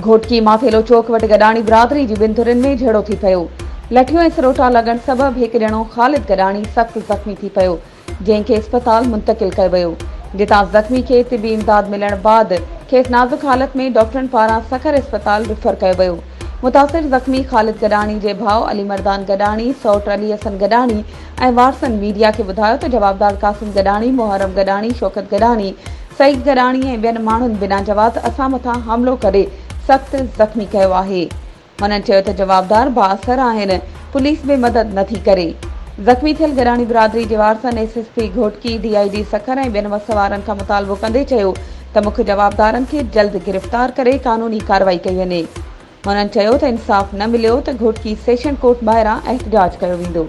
घोटकी माफेलो चौक वटि गडाणी बिरादरी जी ॿिनि धुरियुनि में झेड़ो थी पियो। लठियूं ऐं सरोटा लॻण सबबि हिकु ॼणो ख़ालिद गडाणी सख़्तु ज़ख़्मी थी पियो, जंहिंखे इस्पताल मुंतक़िल कयो वियो, जितां ज़ख़्मी खे तिबी इमदाद मिलण बाद खेसि नाज़ुक हालत में डॉक्टरनि पारां सखर इस्पताल रिफर कयो वियो। मुतासिर ज़ख़्मी ख़ालिद गडाणी जे भाउ अली मर्दान गडाणी, सौट अली हसन गडाणी ऐं वारसनि मीडिया खे ॿुधायो त जवाबदार कासिम गडाणी, मुहर्रम गडाणी, शौकत गडाणी, सईद गडाणी ऐं ॿियनि माण्हुनि बिना जवाब असां मथां हमिलो करे सख़्तु ज़ख़्मी कयो आहे। हुननि चयो त जवाबदार बाअसर आहिनि, पुलिस बि मदद नथी करे। ज़ख़्मी थियल गडाणी बिरादरी जे वारसनि एसएसपी घोटकी, डीआईजी सखर ऐं ॿियनि वसवारनि खां मुतालबो कंदे चयो त मुख्य जवाबदारनि खे जल्द गिरफ़्तार करे कानूनी कार्रवाई कई वञे। हुननि चयो त इंसाफ़ न मिलियो त घोटकी सेशन कोर्ट ॿाहिरां एहतजाज कयो वेंदो।